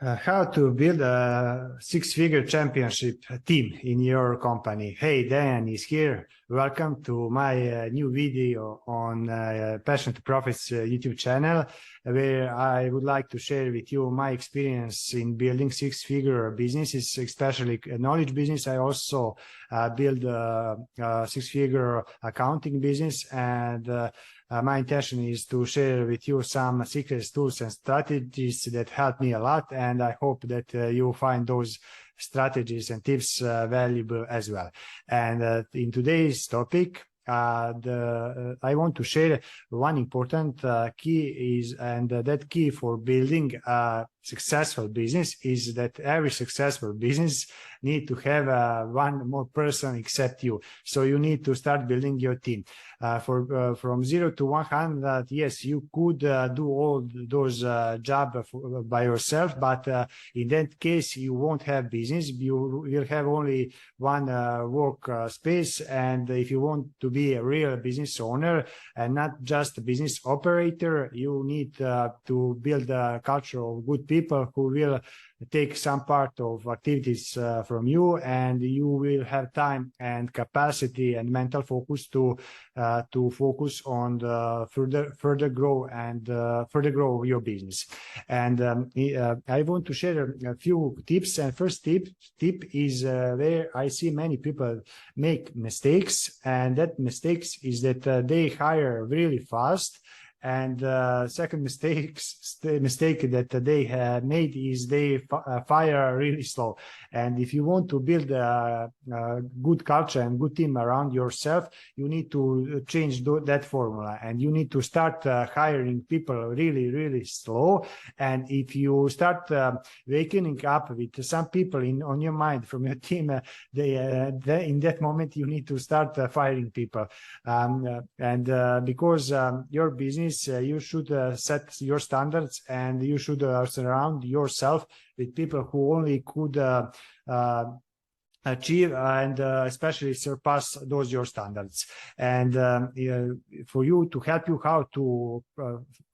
How to build a six-figure championship team in your company. Hey, Dan is here. Welcome to my new video on Passion to Profits YouTube channel, where I would like to share with you my experience in building six-figure businesses, especially a knowledge business. I also build a six-figure accounting business, and my intention is to share with you some secrets, tools, and strategies that help me a lot, and I hope that you find those strategies and tips valuable as well. And in today's topic, I want to share one important key that key for building a successful business is that every successful business need to have one more person except you. So you need to start building your team. From 0 to 100, yes, you could do all those jobs by yourself, but in that case, you won't have business. You will have only one work space. And if you want to be a real business owner and not just a business operator, you need to build a culture of good people who will take some part of activities from you, and you will have time and capacity and mental focus to focus on the further grow your business. And I want to share a few tips. And first tip is where I see many people make mistakes, and that mistakes is that they hire really fast. And second mistake that they have made is they fire really slow. And if you want to build a good culture and good team around yourself, you need to change that formula, and you need to start hiring people really, really slow. And if you start waking up with some people on your mind from your team, in that moment you need to start firing people. Because your business, you should set your standards, and you should surround yourself with people who only could achieve and especially surpass those your standards. And for you to help you how to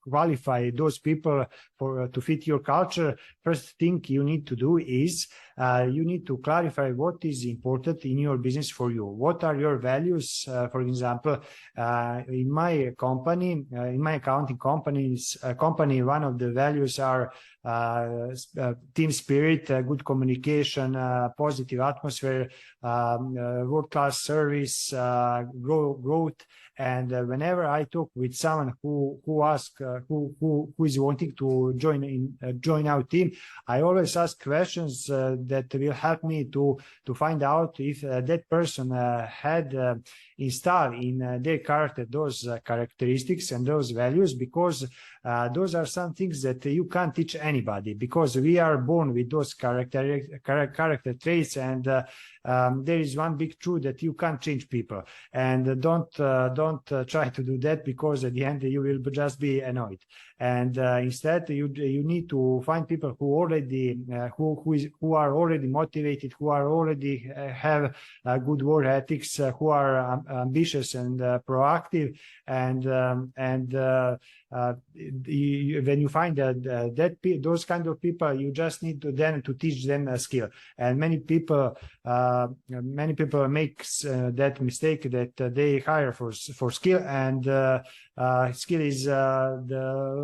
qualify those people to fit your culture, first thing you need to do is you need to clarify what is important in your business for you. What are your values? For example, in my company, in my accounting company, one of the values are team spirit, good communication, positive atmosphere, world-class service, growth. And whenever I talk with someone who is wanting to join our team, I always ask questions that will help me to find out if that person had installed in their character those characteristics and those values, because those are some things that you can't teach anybody, because we are born with those character traits. And there is one big truth that you can't change people, and don't try to do that, because at the end you will just be annoyed. And instead you need to find people who already who are already motivated, who are already have good work ethics, who are ambitious and proactive. And when you find those kind of people, you just need to teach them a skill. And many people makes that mistake that they hire for skill, and skill is the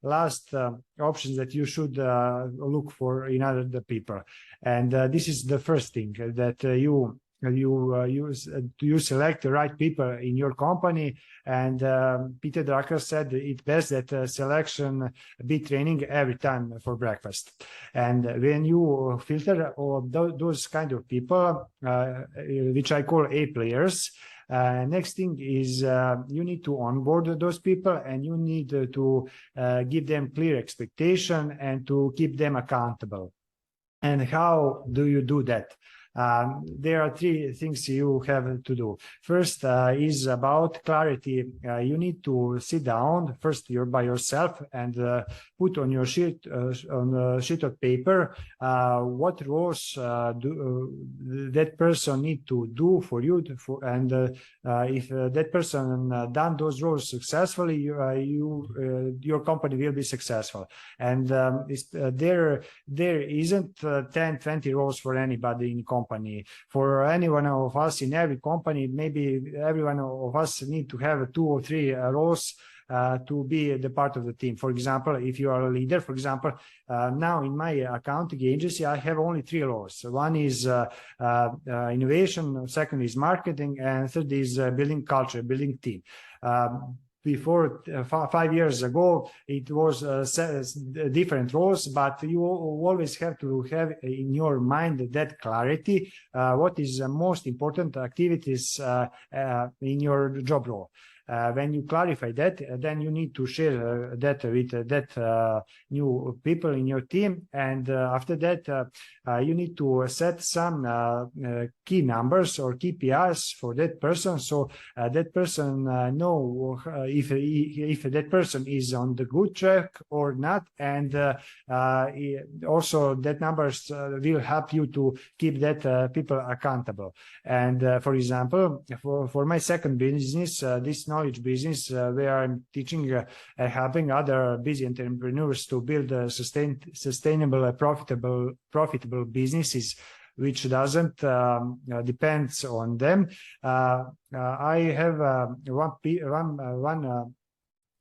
last options that you should look for in other people. And this is the first thing that you select the right people in your company. And Peter Drucker said it best that selection beat training every time for breakfast. And when you filter all those kind of people, which I call A players, next thing is you need to onboard those people, and you need to give them clear expectation and to keep them accountable. And how do you do that? There are three things you have to do. First is about clarity. You need to sit down first by yourself and put on your sheet on a sheet of paper what roles that person need to do for you and if that person done those roles successfully, your company will be successful. And there isn't 10, 20 roles for anybody in company. For any one of us in every company, maybe every one of us need to have 2 or 3 roles to be the part of the team. For example, if you are a leader, for example, now in my accounting agency, I have only 3 roles. One is innovation, second is marketing, and third is building culture, building team. Before 5 years ago, it was different roles, but you always have to have in your mind that clarity, what is the most important activities in your job role. When you clarify that, then you need to share that with that new people in your team. And after that, you need to set some key numbers or KPIs for that person. So that person know if that person is on the good track or not. And also that numbers will help you to keep that people accountable. And for example, for my second business, this knowledge business, where I'm teaching and helping other busy entrepreneurs to build sustainable, profitable businesses, which doesn't depends on them. I have one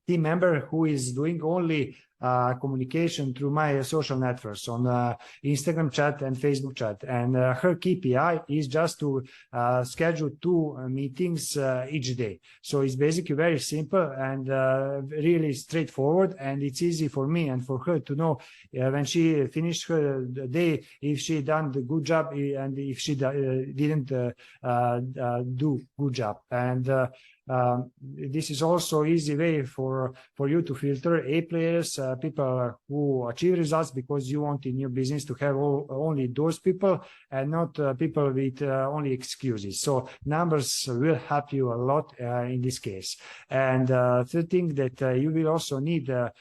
team member who is doing only communication through my social networks on Instagram chat and Facebook chat. And her KPI is just to schedule 2 meetings each day. So it's basically very simple and really straightforward. And it's easy for me and for her to know when she finished her day, if she done the good job and if she didn't do good job. And this is also easy way for you to filter A players, people who achieve results, because you want in your business to have only those people and not people with only excuses. So numbers will help you a lot in this case. And third thing that you will also need to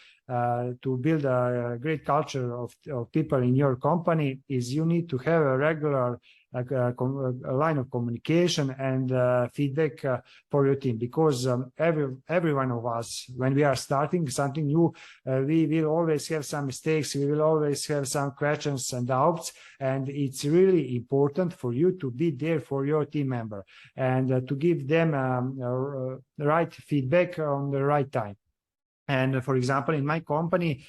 build a great culture of people in your company is you need to have a regular a line of communication and feedback for your team, because every one of us, when we are starting something new, we will always have some mistakes, we will always have some questions and doubts, and it's really important for you to be there for your team member and to give them right feedback on the right time. And for example, in my company,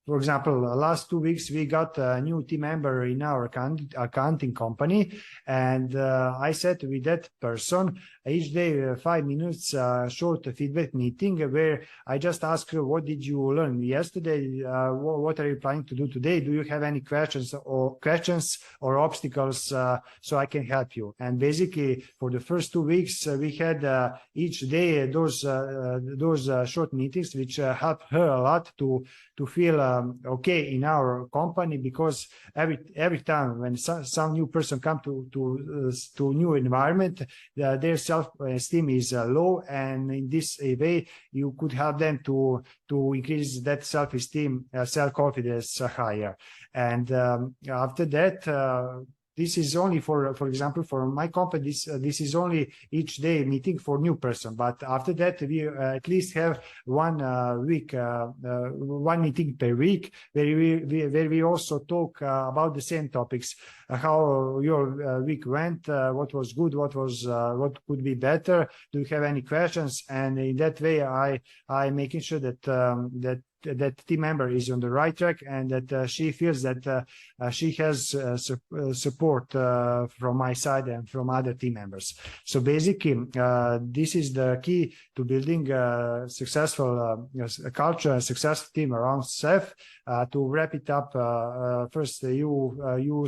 for example, last 2 weeks, we got a new team member in our accounting company. And I said with that person, each day, 5 minutes, short feedback meeting where I just ask her, what did you learn yesterday? What are you planning to do today? Do you have any questions or obstacles so I can help you? And basically, for the first 2 weeks, we had each day those short meetings, which helped her a lot to feel okay in our company, because every time when some new person come to new environment, their self-esteem is low, and in this way you could help them to increase that self-esteem, self-confidence higher. And after that, this is only for example, for my company, this is only each day meeting for new person. But after that, we at least have one meeting per week where we also talk about the same topics, how your week went, what was good, what could be better, do you have any questions? And in that way, I making sure that that team member is on the right track, and that she feels that she has support from my side and from other team members. So basically, this is the key to building a successful culture, a successful team around self. To wrap it up, first you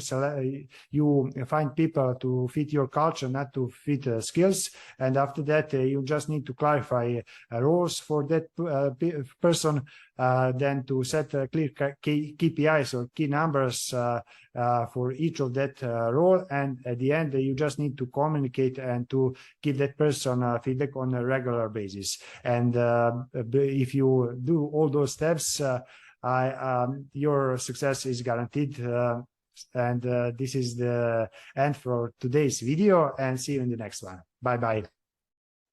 find people to fit your culture, not to fit skills, and after that you just need to clarify roles for that person. then to set clear KPIs or key numbers for each of that role. And at the end, you just need to communicate and to give that person feedback on a regular basis. And if you do all those steps, your success is guaranteed. And this is the end for today's video, and see you in the next one. Bye bye.